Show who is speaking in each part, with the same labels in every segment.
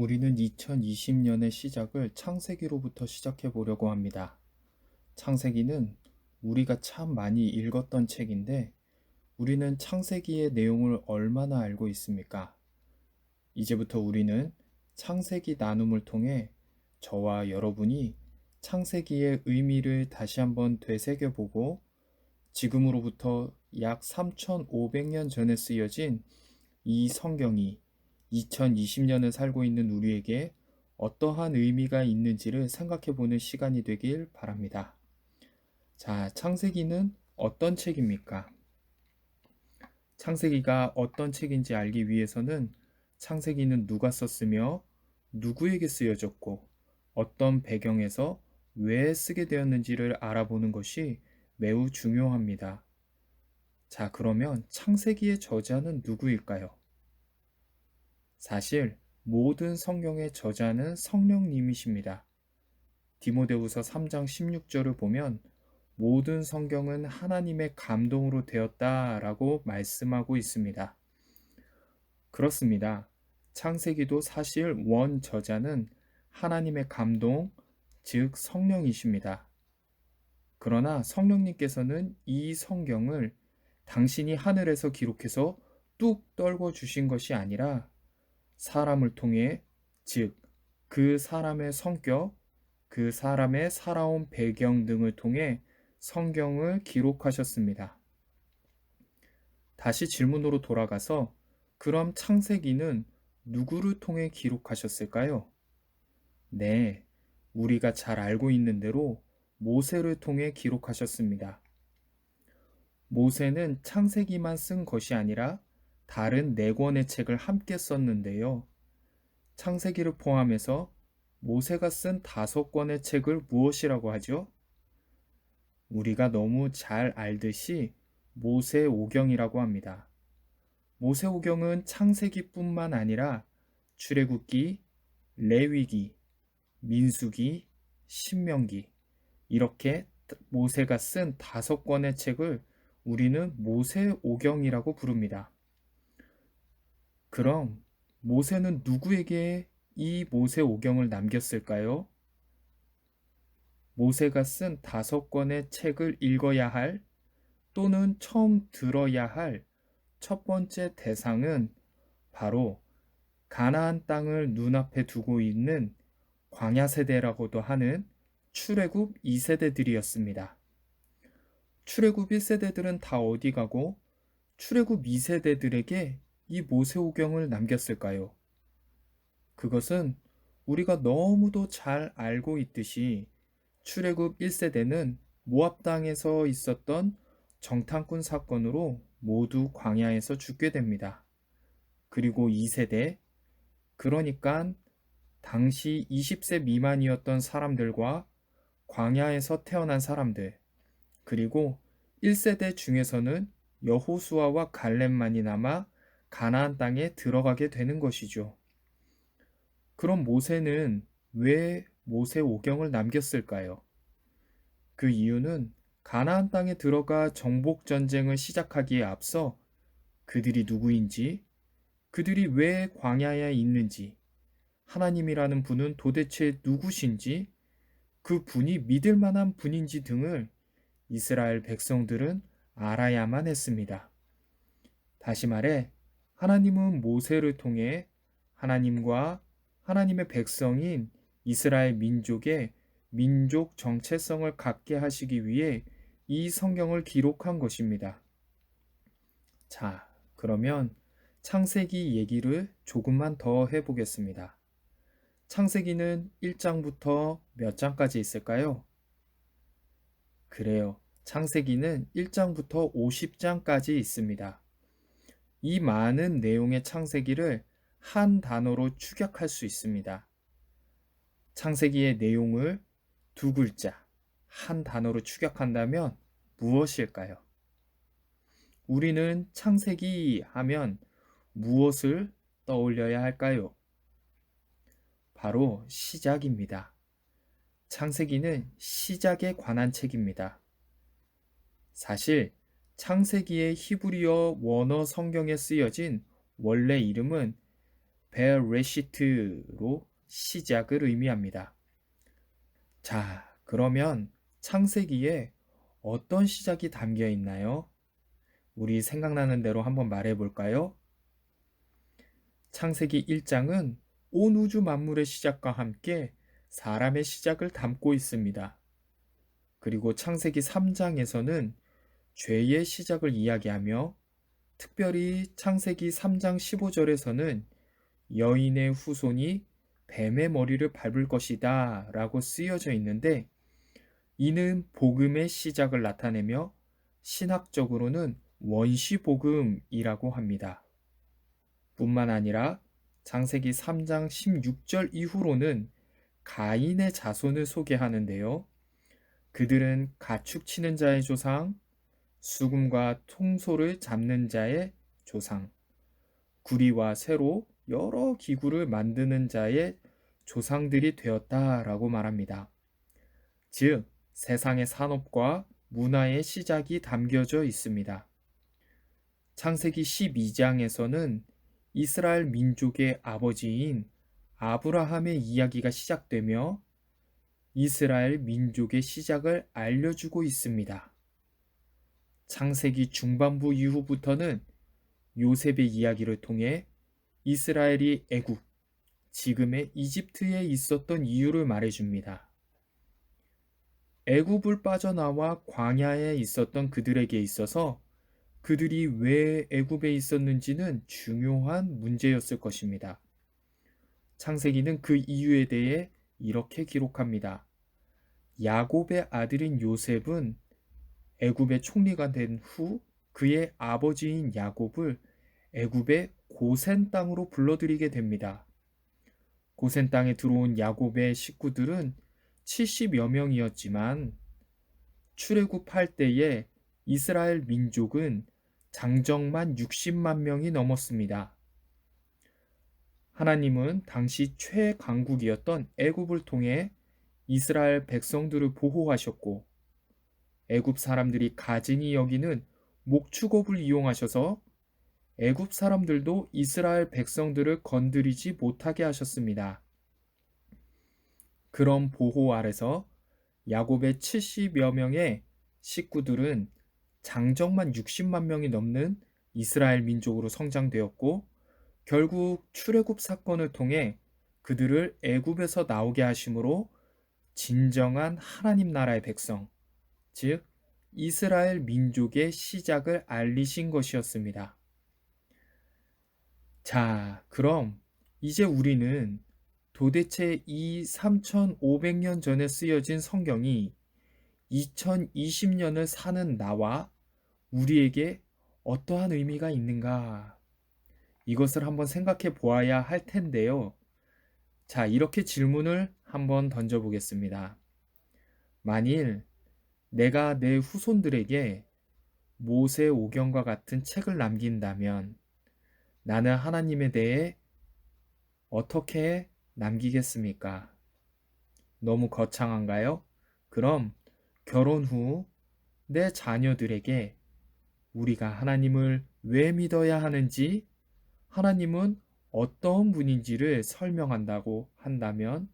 Speaker 1: 우리는 2020년의 시작을 창세기로부터 시작해 보려고 합니다. 창세기는 우리가 참 많이 읽었던 책인데, 우리는 창세기의 내용을 얼마나 알고 있습니까? 이제부터 우리는 창세기 나눔을 통해 저와 여러분이 창세기의 의미를 다시 한번 되새겨보고, 지금으로부터 약 3,500년 전에 쓰여진 이 성경이 2020년을 살고 있는 우리에게 어떠한 의미가 있는지를 생각해 보는 시간이 되길 바랍니다. 자, 창세기는 어떤 책입니까? 창세기가 어떤 책인지 알기 위해서는 창세기는 누가 썼으며 누구에게 쓰여졌고 어떤 배경에서 왜 쓰게 되었는지를 알아보는 것이 매우 중요합니다. 자, 그러면 창세기의 저자는 누구일까요? 사실 모든 성경의 저자는 성령님이십니다. 디모데후서 3장 16절을 보면 모든 성경은 하나님의 감동으로 되었다라고 말씀하고 있습니다. 그렇습니다. 창세기도 사실 원 저자는 하나님의 감동, 즉 성령이십니다. 그러나 성령님께서는 이 성경을 당신이 하늘에서 기록해서 뚝 떨궈 주신 것이 아니라 사람을 통해, 즉, 그 사람의 성격, 그 사람의 살아온 배경 등을 통해 성경을 기록하셨습니다. 다시 질문으로 돌아가서, 그럼 창세기는 누구를 통해 기록하셨을까요? 네, 우리가 잘 알고 있는 대로 모세를 통해 기록하셨습니다. 모세는 창세기만 쓴 것이 아니라 다른 4권의 책을 함께 썼는데요. 창세기를 포함해서 모세가 쓴 5권의 책을 무엇이라고 하죠? 우리가 너무 잘 알듯이 모세오경이라고 합니다. 모세오경은 창세기뿐만 아니라 출애굽기, 레위기, 민수기, 신명기, 이렇게 모세가 쓴 5권의 책을 우리는 모세오경이라고 부릅니다. 그럼 모세는 누구에게 이 모세오경을 남겼을까요? 모세가 쓴 5권의 책을 읽어야 할, 또는 처음 들어야 할 첫 번째 대상은 바로 가나안 땅을 눈앞에 두고 있는 광야 세대라고도 하는 출애굽 2세대들이었습니다. 출애굽 1세대들은 다 어디 가고 출애굽 2세대들에게 이 모세오경을 남겼을까요? 그것은 우리가 너무도 잘 알고 있듯이 출애굽 1세대는 모압 땅에서 있었던 정탐꾼 사건으로 모두 광야에서 죽게 됩니다. 그리고 2세대, 그러니까 당시 20세 미만이었던 사람들과 광야에서 태어난 사람들, 그리고 1세대 중에서는 여호수아와 갈렙만이 남아 가나안 땅에 들어가게 되는 것이죠. 그럼 모세는 왜 모세오경을 남겼을까요? 그 이유는 가나안 땅에 들어가 정복 전쟁을 시작하기에 앞서 그들이 누구인지, 그들이 왜 광야에 있는지, 하나님이라는 분은 도대체 누구신지, 그 분이 믿을 만한 분인지 등을 이스라엘 백성들은 알아야만 했습니다. 다시 말해, 하나님은 모세를 통해 하나님과 하나님의 백성인 이스라엘 민족의 민족 정체성을 갖게 하시기 위해 이 성경을 기록한 것입니다. 자, 그러면 창세기 얘기를 조금만 더 해보겠습니다. 창세기는 1장부터 몇 장까지 있을까요? 그래요. 창세기는 1장부터 50장까지 있습니다. 이 많은 내용의 창세기를 한 단어로 축약할 수 있습니다. 창세기의 내용을 2글자, 한 단어로 축약한다면 무엇일까요? 우리는 창세기 하면 무엇을 떠올려야 할까요? 바로 시작입니다. 창세기는 시작에 관한 책입니다. 사실 창세기의 히브리어 원어 성경에 쓰여진 원래 이름은 베레시트로 시작을 의미합니다. 자, 그러면 창세기에 어떤 시작이 담겨 있나요? 우리 생각나는 대로 한번 말해 볼까요? 창세기 1장은 온 우주 만물의 시작과 함께 사람의 시작을 담고 있습니다. 그리고 창세기 3장에서는 죄의 시작을 이야기하며 특별히 창세기 3장 15절에서는 여인의 후손이 뱀의 머리를 밟을 것이다 라고 쓰여져 있는데 이는 복음의 시작을 나타내며 신학적으로는 원시복음이라고 합니다. 뿐만 아니라 창세기 3장 16절 이후로는 가인의 자손을 소개하는데요. 그들은 가축 치는 자의 조상, 수금과 통소를 잡는 자의 조상, 구리와 쇠로 여러 기구를 만드는 자의 조상들이 되었다라고 말합니다. 즉, 세상의 산업과 문화의 시작이 담겨져 있습니다. 창세기 12장에서는 이스라엘 민족의 아버지인 아브라함의 이야기가 시작되며 이스라엘 민족의 시작을 알려주고 있습니다. 창세기 중반부 이후부터는 요셉의 이야기를 통해 이스라엘이 애굽, 지금의 이집트에 있었던 이유를 말해줍니다. 애굽을 빠져나와 광야에 있었던 그들에게 있어서 그들이 왜 애굽에 있었는지는 중요한 문제였을 것입니다. 창세기는 그 이유에 대해 이렇게 기록합니다. 야곱의 아들인 요셉은 애굽의 총리가 된 후 그의 아버지인 야곱을 애굽의 고센 땅으로 불러들이게 됩니다. 고센 땅에 들어온 야곱의 식구들은 70여 명이었지만 출애굽할 때에 이스라엘 민족은 장정만 60만 명이 넘었습니다. 하나님은 당시 최강국이었던 애굽을 통해 이스라엘 백성들을 보호하셨고 애굽 사람들이 가증히 여기는 목축업을 이용하셔서 애굽 사람들도 이스라엘 백성들을 건드리지 못하게 하셨습니다. 그런 보호 아래서 야곱의 70여 명의 식구들은 장정만 60만 명이 넘는 이스라엘 민족으로 성장되었고 결국 출애굽 사건을 통해 그들을 애굽에서 나오게 하심으로 진정한 하나님 나라의 백성, 즉 이스라엘 민족의 시작을 알리신 것이었습니다. 자, 그럼 이제 우리는 도대체 이 3500년 전에 쓰여진 성경이 2020년을 사는 나와 우리에게 어떠한 의미가 있는가? 이것을 한번 생각해 보아야 할 텐데요. 자, 이렇게 질문을 한번 던져보겠습니다. 만일 내가 내 후손들에게 모세오경과 같은 책을 남긴다면 나는 하나님에 대해 어떻게 남기겠습니까? 너무 거창한가요? 그럼 결혼 후 내 자녀들에게 우리가 하나님을 왜 믿어야 하는지, 하나님은 어떤 분인지를 설명한다고 한다면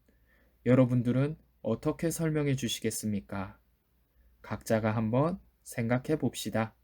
Speaker 1: 여러분들은 어떻게 설명해 주시겠습니까? 각자가 한번 생각해 봅시다.